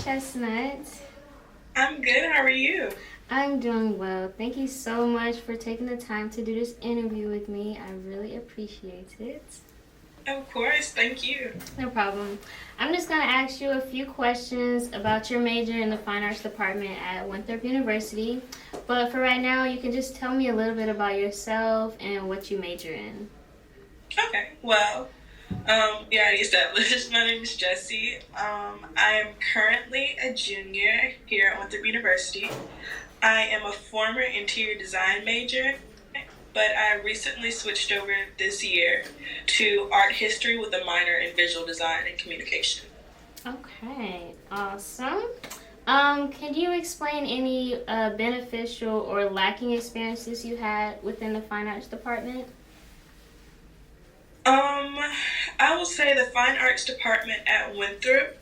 Chestnut. I'm good. How are you? I'm doing well. Thank you so much for taking the time to do this interview with me. I really appreciate it. Of course. Thank you. No problem. I'm just going to ask you a few questions about your major in the Fine Arts Department at Winthrop University. But for right now, you can just tell me a little bit about yourself and what you major in. Okay. Well, we already established. My name is Jessie. I am currently a junior here at Winthrop University. I am a former interior design major, but I recently switched over this year to art history with a minor in visual design and communication. Okay, awesome. Can you explain any beneficial or lacking experiences you had within the Fine Arts Department? I will say the fine arts department at Winthrop,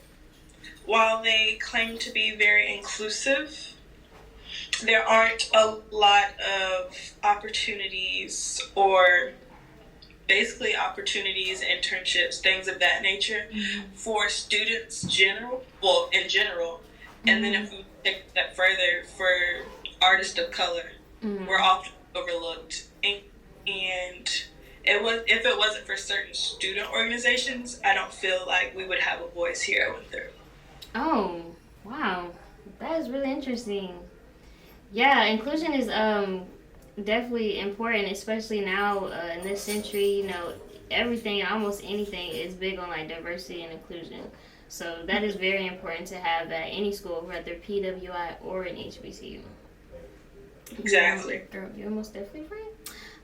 while they claim to be very inclusive, there aren't a lot of opportunities or basically opportunities, internships, things of that nature for students in general. And then if we take that further for artists of color, we're often overlooked. And if it wasn't for certain student organizations, I don't feel like we would have a voice here at Winthrop. Oh, wow. That is really interesting. Yeah, inclusion is definitely important, especially now in this century. Everything, almost anything, is big on like diversity and inclusion. So that is very important to have at any school, whether PWI or an HBCU. Exactly. You're most definitely right.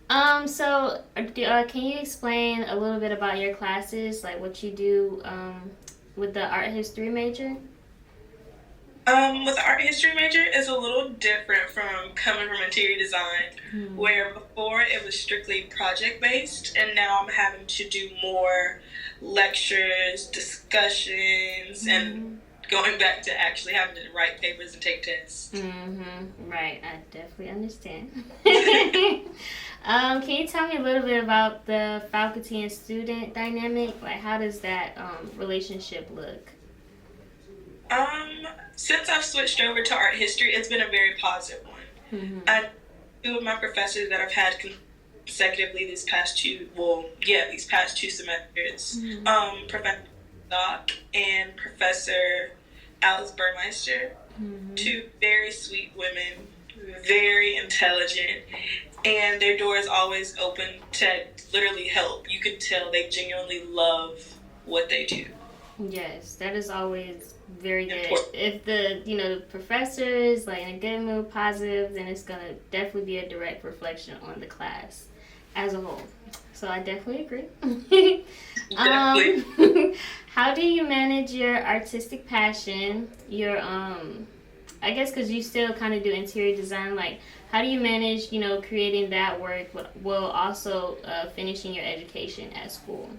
Can you explain a little bit about your classes, like what you do with the art history major? With the art history major, it's a little different from coming from interior design, where before it was strictly project based, and now I'm having to do more lectures, discussions, and going back to actually having to write papers and take tests. Right, I definitely understand. Can you tell me a little bit about the faculty and student dynamic? Like, how does that relationship look? Since I've switched over to art history, it's been a very positive one. I two of my professors that I've had consecutively these past two semesters, Professor Doc and Professor Alice Burmeister, two very sweet women, very intelligent, and their door is always open to literally help. You can tell they genuinely love what they do. Yes, that is always very good. If the professor is like in a good mood, positive, then it's gonna definitely be a direct reflection on the class as a whole. So I definitely agree. How do you manage your artistic passion? Your I guess because you still kind of do interior design. Like, how do you manage creating that work while also finishing your education at school?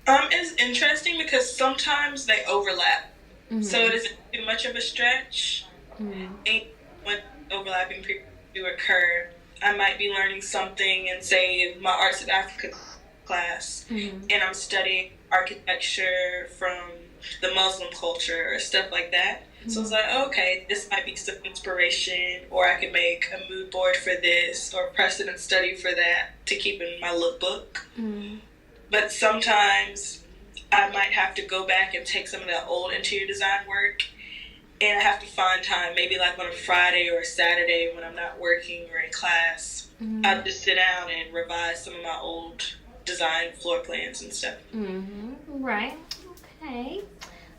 It's interesting because sometimes they overlap. So it isn't too much of a stretch. And when overlapping do occur, I might be learning something in, say, my Arts of Africa class, and I'm studying architecture from the Muslim culture or stuff like that. So it's like, okay, this might be some inspiration, or I could make a mood board for this, or precedent study for that to keep in my lookbook. But sometimes I might have to go back and take some of that old interior design work, and I have to find time, maybe like on a Friday or a Saturday when I'm not working or in class. I'll just sit down and revise some of my old design floor plans and stuff. Right. Okay.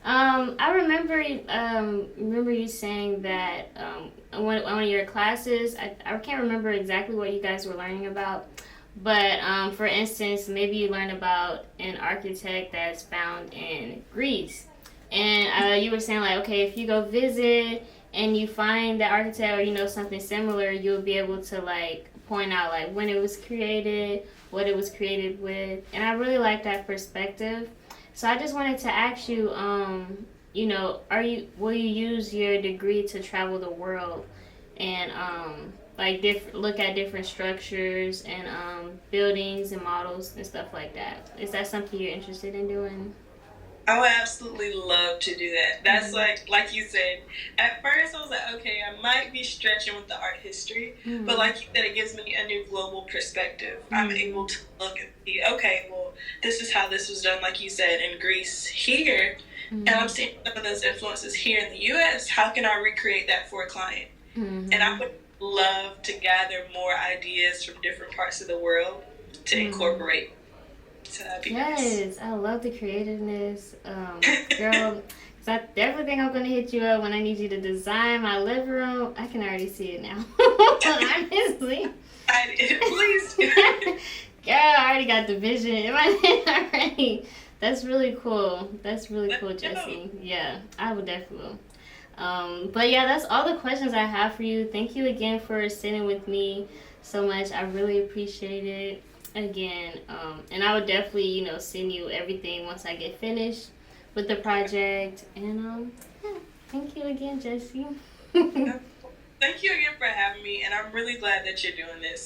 I remember you saying that one of your classes, I can't remember exactly what you guys were learning about, but for instance, maybe you learned about an architect that's found in Greece, and you were saying like, okay, if you go visit and you find the architect or something similar, you'll be able to like point out like when it was created, what it was created with, and I really like that perspective. So I just wanted to ask you, will you use your degree to travel the world and look at different structures and buildings and models and stuff like that? Is that something you're interested in doing? I would absolutely love to do that. That's like you said. At first, I was like, okay, I might be stretching with the art history, but like you said, it gives me a new global perspective. I'm able to look and see, okay, well, this is how this was done, like you said, in Greece here, and I'm seeing some of those influences here in the U.S. How can I recreate that for a client? And I would love to gather more ideas from different parts of the world to incorporate. So that'd be nice. I love the creativeness, girl. Cause I definitely think I'm gonna hit you up when I need you to design my living room. I can already see it now. Honestly, Please. Girl, I already got the vision in my head already. That's really cool. That's really cool, Jessie. Yeah, I would definitely will. But yeah, that's all the questions I have for you. Thank you again for sitting with me so much. I really appreciate it again. And I would definitely, send you everything once I get finished with the project. And yeah, thank you again, Jessie. Thank you again for having me, and I'm really glad that you're doing this.